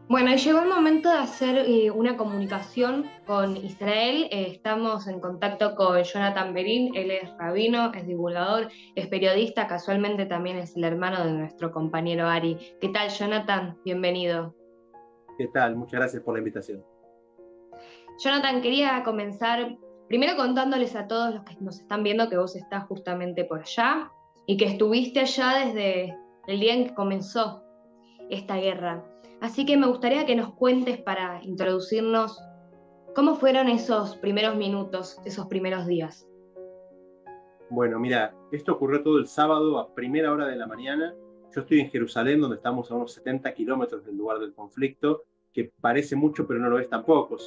Bueno, y llegó el momento de hacer una comunicación con Israel. Estamos en contacto con Jonathan Berín, él es rabino, es divulgador, es periodista, casualmente también es el hermano de nuestro compañero Ari. ¿Qué tal, Jonathan? Bienvenido. ¿Qué tal? Muchas gracias por la invitación. Jonathan, quería comenzar primero contándoles a todos los que nos están viendo que vos estás justamente por allá y que estuviste allá desde el día en que comenzó esta guerra. Así que me gustaría que nos cuentes para introducirnos. ¿Cómo fueron esos primeros minutos, esos primeros días? Bueno, mira, esto ocurrió todo el sábado a primera hora de la mañana. Yo estoy en Jerusalén, donde estamos a unos 70 kilómetros del lugar del conflicto, que parece mucho, pero no lo es tampoco.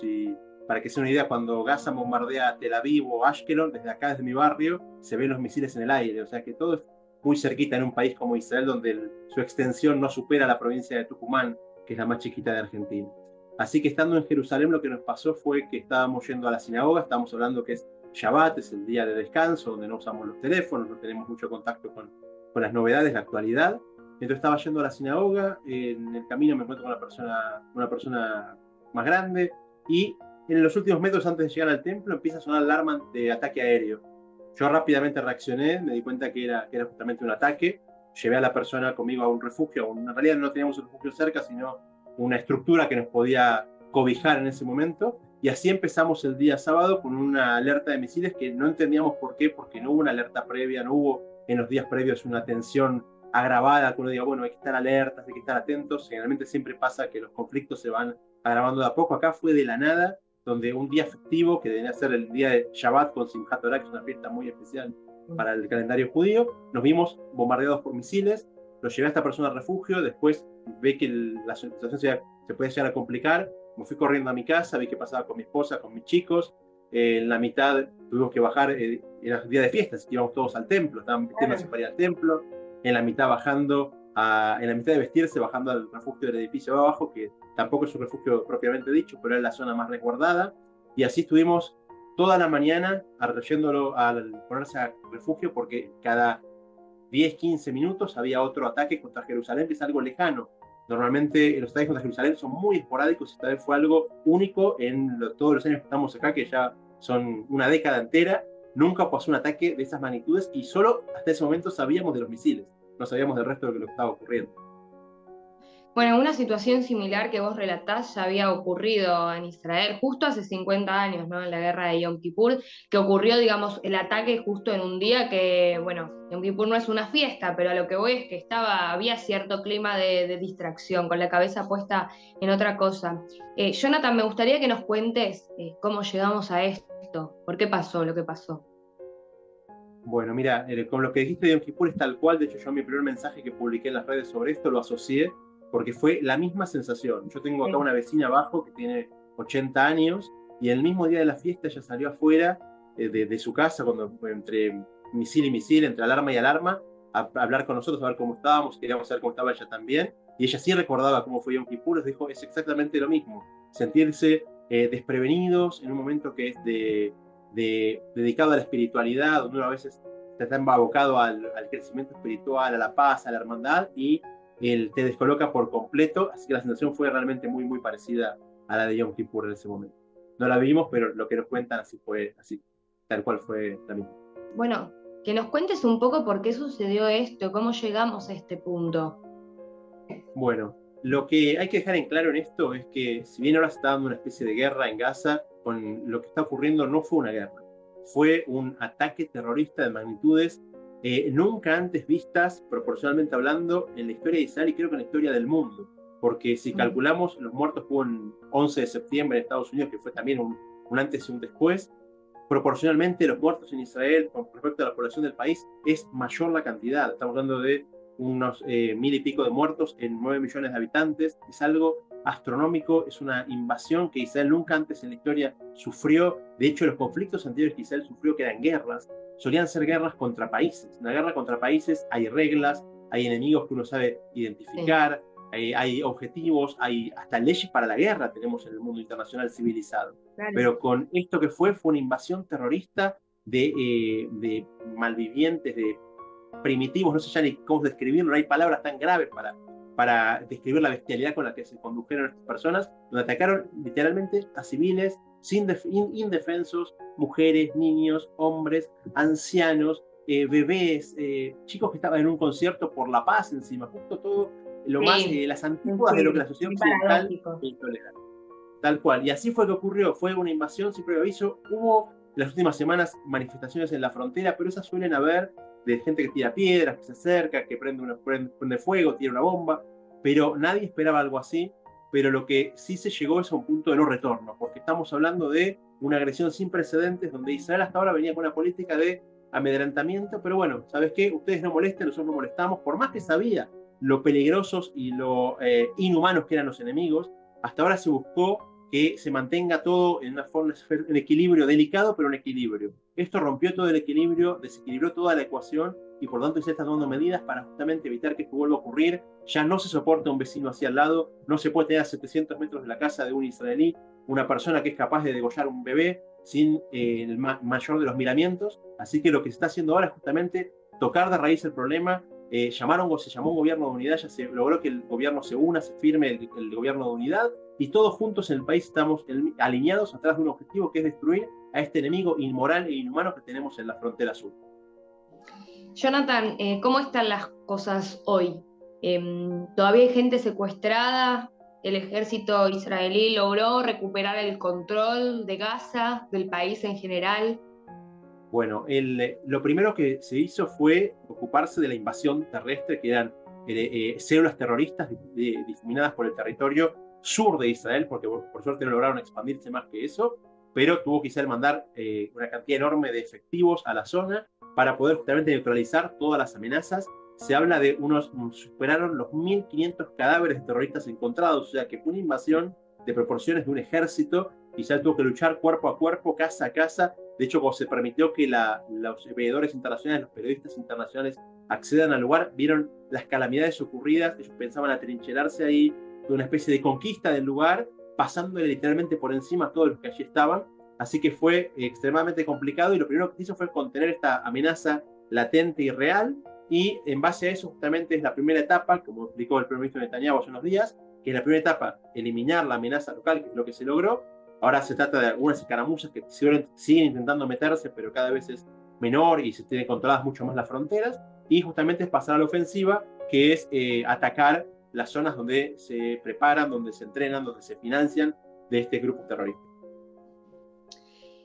Para que sea una idea, cuando Gaza bombardea Tel Aviv o Ashkelon, desde acá, desde mi barrio, se ven los misiles en el aire. O sea que todo es muy cerquita en un país como Israel, donde su extensión no supera la provincia de Tucumán, que es la más chiquita de Argentina. Así que estando en Jerusalén, lo que nos pasó fue que estábamos yendo a la sinagoga, estábamos hablando que es Shabbat, es el día de descanso, donde no usamos los teléfonos, no tenemos mucho contacto con las novedades, la actualidad. Entonces estaba yendo a la sinagoga, en el camino me encuentro con una persona más grande, y en los últimos metros antes de llegar al templo empieza a sonar la alarma de ataque aéreo. Yo rápidamente reaccioné, me di cuenta que era justamente un ataque, llevé a la persona conmigo a un refugio, en realidad no teníamos un refugio cerca, sino una estructura que nos podía cobijar en ese momento, y así empezamos el día sábado con una alerta de misiles que no entendíamos por qué, porque no hubo una alerta previa, no hubo en los días previos una tensión agravada, que uno diga, bueno, hay que estar alertas, hay que estar atentos. Generalmente siempre pasa que los conflictos se van agravando de a poco. Acá fue de la nada, donde un día festivo, que debía ser el día de Shabbat con Simchat Torah, que es una fiesta muy especial para el calendario judío, nos vimos bombardeados por misiles. Lo llevé a esta persona al refugio, después ve que la situación se puede llegar a complicar. Me fui corriendo a mi casa, vi qué pasaba con mi esposa, con mis chicos. En la mitad tuvimos que bajar, era día de fiestas, íbamos todos al templo, estaban vistiéndose Claro. para ir al templo. En la mitad en la mitad de vestirse, bajando al refugio del edificio de abajo, que tampoco es un refugio propiamente dicho, pero es la zona más resguardada. Y así estuvimos toda la mañana yéndolo al ponerse a refugio, porque cada 10, 15 minutos había otro ataque contra Jerusalén, que es algo lejano. Normalmente los ataques contra Jerusalén son muy esporádicos, esta vez fue algo único en todos los años que estamos acá, que ya son una década entera. Nunca pasó un ataque de esas magnitudes y solo hasta ese momento sabíamos de los misiles, no sabíamos del resto de lo que estaba ocurriendo. Bueno, una situación similar que vos relatás ya había ocurrido en Israel justo hace 50 años, ¿no? En la guerra de Yom Kippur, que ocurrió, digamos, el ataque justo en un día que, bueno, Yom Kippur no es una fiesta, pero a lo que voy es que había cierto clima de distracción, con la cabeza puesta en otra cosa. Jonathan, me gustaría que nos cuentes cómo llegamos a esto, por qué pasó lo que pasó. Bueno, mira, con lo que dijiste de Yom Kippur es tal cual. De hecho, yo mi primer mensaje que publiqué en las redes sobre esto lo asocié porque fue la misma sensación. Yo tengo acá Sí. una vecina abajo que tiene 80 años, y el mismo día de la fiesta ella salió afuera de su casa, cuando entre misil y misil, entre alarma y alarma, a hablar con nosotros, a ver cómo estábamos, queríamos saber cómo estaba ella también. Y ella sí recordaba cómo fue Yom Kippur, nos dijo, es exactamente lo mismo. Sentirse desprevenidos en un momento que es dedicado a la espiritualidad, donde uno a veces está abocado al crecimiento espiritual, a la paz, a la hermandad, y te descoloca por completo. Así que la sensación fue realmente muy, muy parecida a la de Yom Kippur en ese momento. No la vimos, pero lo que nos cuentan así fue, así, tal cual fue la misma. Bueno, que nos cuentes un poco por qué sucedió esto, cómo llegamos a este punto. Bueno, lo que hay que dejar en claro en esto es que, si bien ahora se está dando una especie de guerra en Gaza, con lo que está ocurriendo no fue una guerra, fue un ataque terrorista de magnitudes nunca antes vistas, proporcionalmente hablando, en la historia de Israel y creo que en la historia del mundo. Porque si Mm. calculamos los muertos que hubo en 11 de septiembre en Estados Unidos, que fue también un antes y un después, proporcionalmente los muertos en Israel con respecto a la población del país es mayor la cantidad. Estamos hablando de unos 1000 y pico de muertos en 9 millones de habitantes. Es algo astronómico, es una invasión que Israel nunca antes en la historia sufrió. De hecho, los conflictos anteriores que Israel sufrió, que eran guerras, solían ser guerras contra países. Una guerra contra países, hay reglas, hay enemigos que uno sabe Sí, identificar, hay objetivos, hay hasta leyes para la guerra, tenemos en el mundo internacional civilizado. claro. Pero con esto que fue una invasión terrorista de malvivientes, de primitivos, no sé ya ni cómo describirlo, no hay palabras tan graves para describir la bestialidad con la que se condujeron estas personas, donde atacaron literalmente a civiles indefensos, mujeres, niños, hombres, ancianos, bebés, chicos que estaban en un concierto por la paz encima, justo todo lo más, Sí, las antípodas de lo que sí, la sociedad muy occidental paradójico. tolera. Tal cual. Y así fue que ocurrió. Fue una invasión sin previo aviso. Hubo en las últimas semanas manifestaciones en la frontera, pero esas suelen haber de gente que tira piedras, que se acerca, que prende fuego, tira una bomba. Pero nadie esperaba algo así. Pero lo que sí se llegó es a un punto de no retorno, porque estamos hablando de una agresión sin precedentes, donde Israel hasta ahora venía con una política de amedrentamiento. Pero bueno, ¿sabes qué? Ustedes no molesten, nosotros no molestamos. Por más que sabía lo peligrosos y lo inhumanos que eran los enemigos, hasta ahora se buscó que se mantenga todo en una forma, un equilibrio delicado, pero un equilibrio. Esto rompió todo el equilibrio, desequilibró toda la ecuación y por lo tanto se están tomando medidas para justamente evitar que esto vuelva a ocurrir. Ya no se soporta un vecino hacia el lado, no se puede tener a 700 metros de la casa de un israelí una persona que es capaz de degollar un bebé sin el mayor de los miramientos. Así que lo que se está haciendo ahora es justamente tocar de raíz el problema. Se llamó un gobierno de unidad, ya se logró que el gobierno se una, se firme el gobierno de unidad, y todos juntos en el país estamos alineados atrás de un objetivo que es destruir a este enemigo inmoral e inhumano que tenemos en la frontera sur. Jonathan, ¿cómo están las cosas hoy? ¿Todavía hay gente secuestrada? ¿El ejército israelí logró recuperar el control de Gaza, del país en general? Bueno, lo primero que se hizo fue ocuparse de la invasión terrestre, que eran células terroristas diseminadas por el territorio sur de Israel, porque por suerte no lograron expandirse más que eso, pero tuvo que Israel mandar una cantidad enorme de efectivos a la zona para poder justamente neutralizar todas las amenazas. Se habla de superaron los 1.500 cadáveres de terroristas encontrados, o sea que fue una invasión de proporciones de un ejército. Israel tuvo que luchar cuerpo a cuerpo, casa a casa. De hecho, cuando se permitió que los veedores internacionales, los periodistas internacionales accedan al lugar, vieron las calamidades ocurridas, ellos pensaban atrincherarse ahí, de una especie de conquista del lugar, pasándole literalmente por encima a todos los que allí estaban. Así que fue extremadamente complicado y lo primero que se hizo fue contener esta amenaza latente y real, y en base a eso justamente es la primera etapa, como explicó el primer ministro Netanyahu hace unos días, que es la primera etapa, eliminar la amenaza local, que es lo que se logró. Ahora se trata de algunas escaramuzas que siguen intentando meterse, pero cada vez es menor y se tienen controladas mucho más las fronteras. Y justamente es pasar a la ofensiva, que es atacar las zonas donde se preparan, donde se entrenan, donde se financian de este grupo terrorista.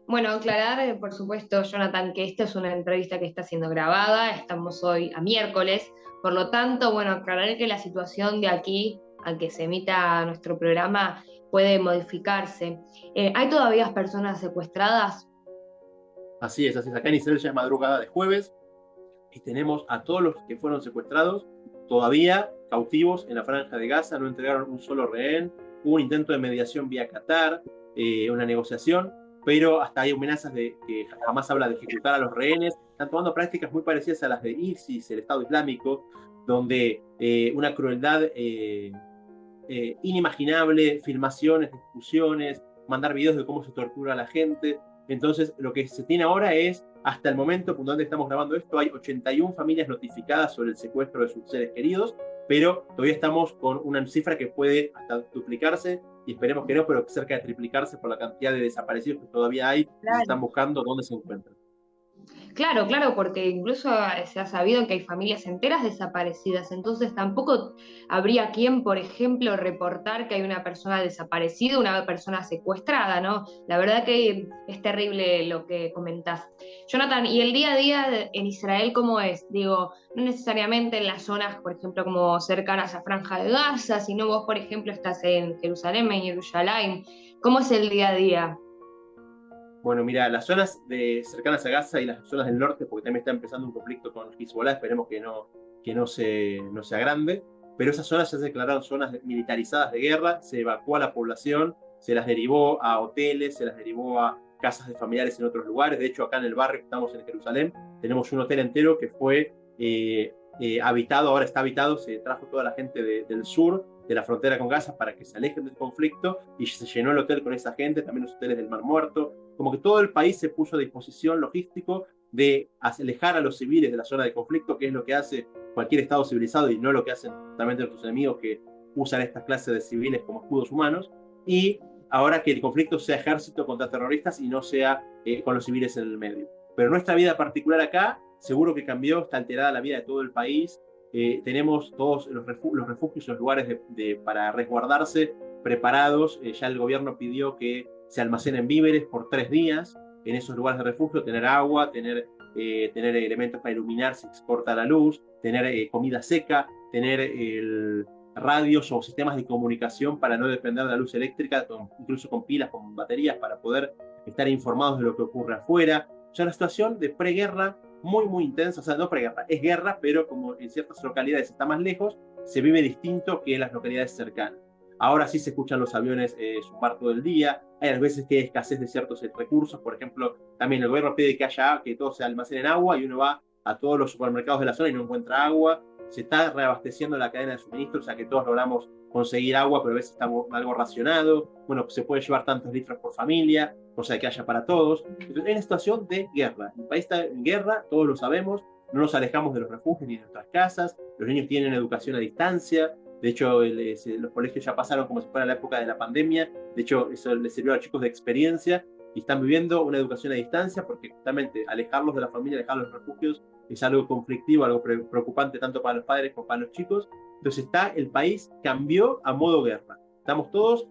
Bueno, aclarar, por supuesto, Jonathan, que esta es una entrevista que está siendo grabada, estamos hoy a miércoles, por lo tanto, bueno, aclarar que la situación de aquí a que se emita nuestro programa puede modificarse. ¿Hay todavía personas secuestradas? Así es, así es. Acá en Israel ya es madrugada de jueves y tenemos a todos los que fueron secuestrados todavía cautivos en la franja de Gaza, no entregaron un solo rehén. Hubo un intento de mediación vía Qatar, una negociación, pero hasta hay amenazas de que jamás habla de ejecutar a los rehenes. Están tomando prácticas muy parecidas a las de ISIS, el Estado Islámico, donde una crueldad inimaginable, filmaciones, discusiones, mandar videos de cómo se tortura a la gente. Entonces, lo que se tiene ahora es, hasta el momento donde estamos grabando esto, hay 81 familias notificadas sobre el secuestro de sus seres queridos, pero todavía estamos con una cifra que puede hasta duplicarse, y esperemos que no, pero cerca de triplicarse por la cantidad de desaparecidos que todavía hay y se están Claro. buscando dónde se encuentran. Claro, claro, porque incluso se ha sabido que hay familias enteras desaparecidas, entonces tampoco habría quien, por ejemplo, reportar que hay una persona desaparecida, una persona secuestrada, ¿no? La verdad que es terrible lo que comentás. Jonathan, ¿y el día a día en Israel cómo es? Digo, no necesariamente en las zonas, por ejemplo, como cercanas a Franja de Gaza, sino vos, por ejemplo, estás en Jerusalén, en Jerusalén. ¿Cómo es el día a día? Bueno, mira, las zonas cercanas a Gaza y las zonas del norte, porque también está empezando un conflicto con Hezbollah, esperemos que no se agrande, pero esas zonas ya se declararon zonas militarizadas de guerra, se evacuó a la población, se las derivó a hoteles, se las derivó a casas de familiares en otros lugares. De hecho, acá en el barrio que estamos en Jerusalén, tenemos un hotel entero que fue habitado, ahora está habitado, se trajo toda la gente del sur, de la frontera con Gaza, para que se alejen del conflicto, y se llenó el hotel con esa gente, también los hoteles del Mar Muerto, como que todo el país se puso a disposición logístico de alejar a los civiles de la zona de conflicto, que es lo que hace cualquier Estado civilizado y no lo que hacen justamente nuestros enemigos que usan estas clases de civiles como escudos humanos, y ahora que el conflicto sea ejército contra terroristas y no sea con los civiles en el medio. Pero nuestra vida particular acá seguro que cambió, está alterada la vida de todo el país. Tenemos todos los refugios, los lugares para resguardarse preparados. Ya el gobierno pidió que se almacenen víveres por 3 días en esos lugares de refugio, tener agua, tener elementos para iluminar si se corta la luz, tener comida seca, tener radios o sistemas de comunicación para no depender de la luz eléctrica, incluso con pilas, con baterías, para poder estar informados de lo que ocurre afuera. Ya una situación de preguerra muy, muy intensa, o sea, no preguerra, es guerra, pero como en ciertas localidades está más lejos, se vive distinto que en las localidades cercanas. Ahora sí se escuchan los aviones zumbar todo el día, hay veces que hay escasez de ciertos recursos, por ejemplo, también el gobierno pide que todo se almacene en agua y uno va a todos los supermercados de la zona y no encuentra agua, se está reabasteciendo la cadena de suministro, o sea que todos logramos conseguir agua, pero a veces está algo racionado, bueno, se puede llevar tantos litros por familia, o sea que haya para todos. Entonces, es una situación de guerra, el país está en guerra, todos lo sabemos, no nos alejamos de los refugios ni de nuestras casas, los niños tienen educación a distancia, de hecho los colegios ya pasaron como si fuera la época de la pandemia, de hecho eso les sirvió a los chicos de experiencia, y están viviendo una educación a distancia, porque justamente alejarlos de la familia, alejarlos de los refugios, es algo conflictivo, algo preocupante tanto para los padres como para los chicos. Entonces el país cambió a modo guerra. Estamos todos,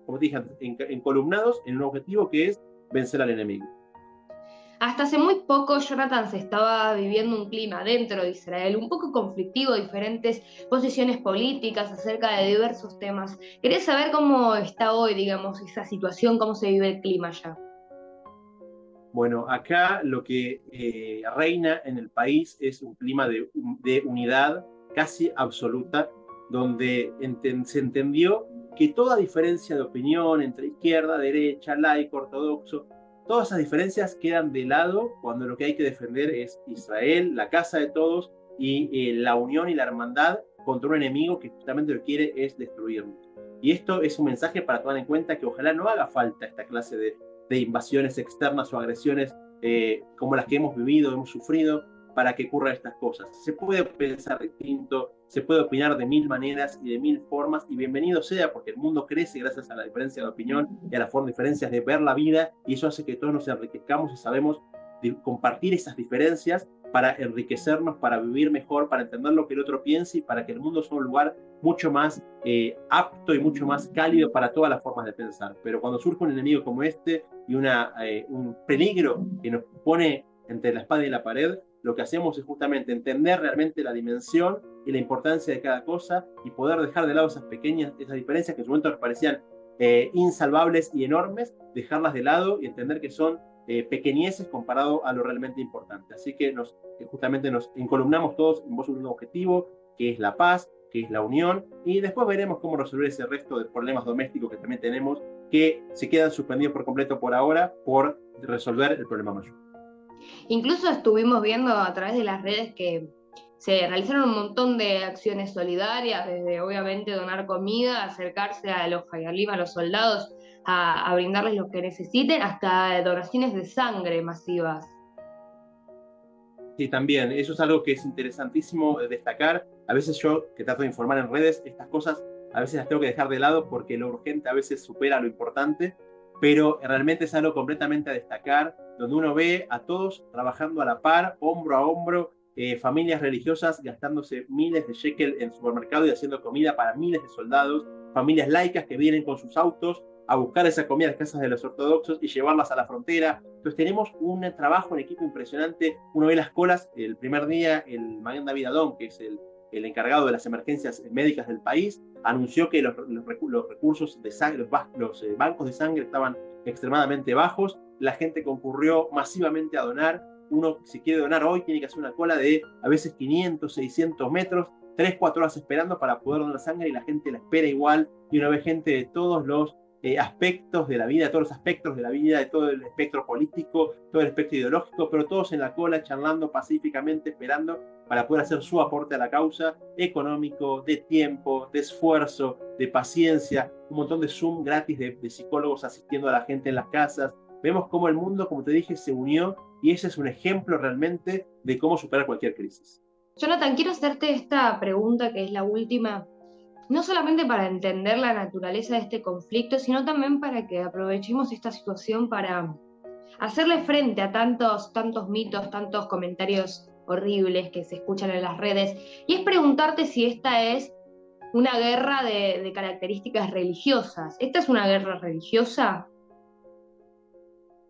como te dije, encolumnados en un objetivo que es vencer al enemigo. Hasta hace muy poco, Jonathan, se estaba viviendo un clima dentro de Israel un poco conflictivo, diferentes posiciones políticas acerca de diversos temas. Quería saber cómo está hoy, digamos, esa situación, cómo se vive el clima allá. Bueno, acá lo que reina en el país es un clima de unidad casi absoluta, donde se entendió que toda diferencia de opinión entre izquierda, derecha, laico, ortodoxo, todas esas diferencias quedan de lado cuando lo que hay que defender es Israel, la casa de todos, y la unión y la hermandad contra un enemigo que justamente lo que quiere es destruirnos. Y esto es un mensaje para tomar en cuenta que ojalá no haga falta esta clase de invasiones externas o agresiones como las que hemos vivido, hemos sufrido, para que ocurran estas cosas. Se puede pensar distinto, se puede opinar de 1000 maneras y de 1000 formas, y bienvenido sea, porque el mundo crece gracias a la diferencia de opinión y a las diferencias de ver la vida, y eso hace que todos nos enriquezcamos y sabemos compartir esas diferencias para enriquecernos, para vivir mejor, para entender lo que el otro piensa y para que el mundo sea un lugar mucho más apto y mucho más cálido para todas las formas de pensar. Pero cuando surge un enemigo como este y un peligro que nos pone entre la espada y la pared, lo que hacemos es justamente entender realmente la dimensión y la importancia de cada cosa y poder dejar de lado esas diferencias que en su momento nos parecían insalvables y enormes, dejarlas de lado y entender que son pequeñeces comparado a lo realmente importante. Así que justamente nos encolumnamos todos en un objetivo, que es la paz, que es la unión, y después veremos cómo resolver ese resto de problemas domésticos que también tenemos, que se quedan suspendidos por completo por ahora, por resolver el problema mayor. Incluso estuvimos viendo a través de las redes que se realizaron un montón de acciones solidarias, desde obviamente donar comida, acercarse a los hayalim, a los soldados, a brindarles lo que necesiten, hasta donaciones de sangre masivas. Sí, también, eso es algo que es interesantísimo destacar. A veces yo, que trato de informar en redes, estas cosas a veces las tengo que dejar de lado porque lo urgente a veces supera lo importante, pero realmente es algo completamente a destacar, donde uno ve a todos trabajando a la par, hombro a hombro, familias religiosas gastándose miles de shekel en supermercado y haciendo comida para miles de soldados, familias laicas que vienen con sus autos a buscar esa comida a las casas de los ortodoxos y llevarlas a la frontera. Entonces tenemos un trabajo en equipo impresionante. Uno ve las colas, el primer día el Magen David Adom, que es el encargado de las emergencias médicas del país, anunció que los recursos de sangre, los bancos de sangre estaban extremadamente bajos, la gente concurrió masivamente a donar. Uno, si quiere donar hoy, tiene que hacer una cola de a veces 500, 600 metros, 3, 4 horas esperando para poder donar sangre, y la gente la espera igual, y uno ve gente de todos los aspectos de la vida, todos los aspectos de la vida, de todo el espectro político, todo el espectro ideológico, pero todos en la cola, charlando pacíficamente, esperando para poder hacer su aporte a la causa, económico, de tiempo, de esfuerzo, de paciencia, un montón de Zoom gratis de psicólogos asistiendo a la gente en las casas. Vemos cómo el mundo, como te dije, se unió y ese es un ejemplo realmente de cómo superar cualquier crisis. Jonathan, quiero hacerte esta pregunta que es la última, no solamente para entender la naturaleza de este conflicto, sino también para que aprovechemos esta situación para hacerle frente a tantos mitos, tantos comentarios horribles que se escuchan en las redes, y es preguntarte si esta es una guerra de características religiosas. ¿Esta es una guerra religiosa?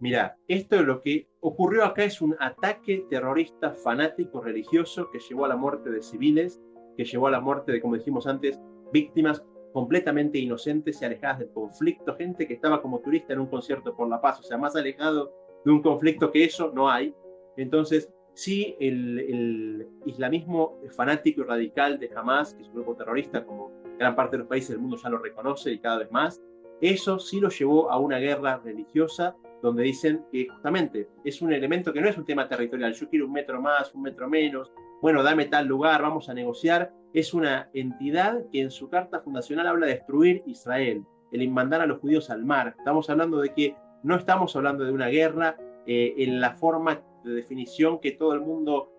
Mirá, esto es lo que ocurrió acá, es un ataque terrorista fanático religioso que llevó a la muerte de civiles, que llevó a la muerte de, como dijimos antes, víctimas completamente inocentes y alejadas del conflicto, gente que estaba como turista en un concierto por la paz, o sea, más alejado de un conflicto que eso no hay. Entonces, sí, el islamismo fanático y radical de Hamas, que es un grupo terrorista, como gran parte de los países del mundo ya lo reconoce y cada vez más, eso sí lo llevó a una guerra religiosa donde dicen que justamente es un elemento que no es un tema territorial, yo quiero un metro más, un metro menos, bueno, dame tal lugar, vamos a negociar, es una entidad que en su carta fundacional habla de destruir Israel, el mandar a los judíos al mar. Estamos hablando de que no estamos hablando de una guerra en la forma de definición que todo el mundo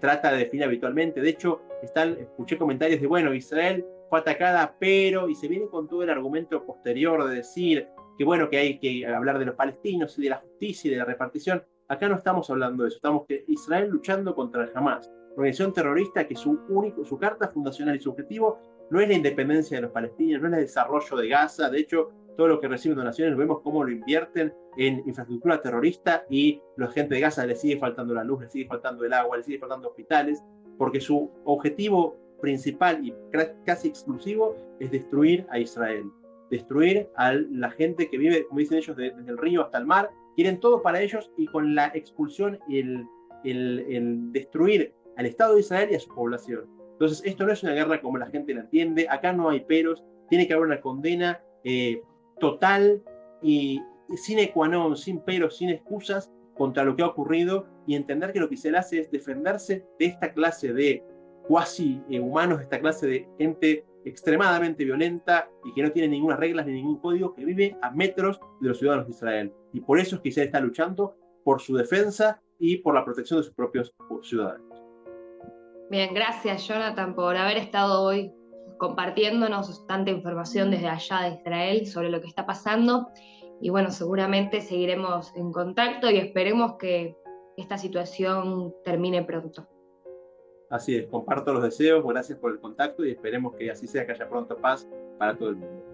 trata de definir habitualmente. De hecho, escuché comentarios de, bueno, Israel fue atacada, pero, y se viene con todo el argumento posterior de decir que bueno, que hay que hablar de los palestinos y de la justicia y de la repartición. Acá no estamos hablando de eso, estamos que Israel luchando contra el Hamas, organización terrorista que su carta fundacional y su objetivo no es la independencia de los palestinos, no es el desarrollo de Gaza. De hecho, todo lo que reciben donaciones vemos cómo lo invierten en infraestructura terrorista y la gente de Gaza le sigue faltando la luz, le sigue faltando el agua, le sigue faltando hospitales, porque su objetivo principal y casi exclusivo es destruir a Israel, destruir a la gente que vive, como dicen ellos, desde el río hasta el mar. Quieren todo para ellos y con la expulsión y el destruir al Estado de Israel y a su población. Entonces, esto no es una guerra como la gente la entiende, acá no hay peros, tiene que haber una condena total y sine qua non, sin peros, sin excusas contra lo que ha ocurrido y entender que lo que se le hace es defenderse de esta clase de cuasi humanos, de esta clase de gente extremadamente violenta y que no tiene ninguna regla ni ningún código, que vive a metros de los ciudadanos de Israel. Y por eso es que Israel está luchando por su defensa y por la protección de sus propios ciudadanos. Bien, gracias Jonathan por haber estado hoy compartiéndonos tanta información desde allá de Israel sobre lo que está pasando. Y bueno, seguramente seguiremos en contacto y esperemos que esta situación termine pronto. Así es, comparto los deseos, gracias por el contacto y esperemos que así sea, que haya pronto paz para todo el mundo.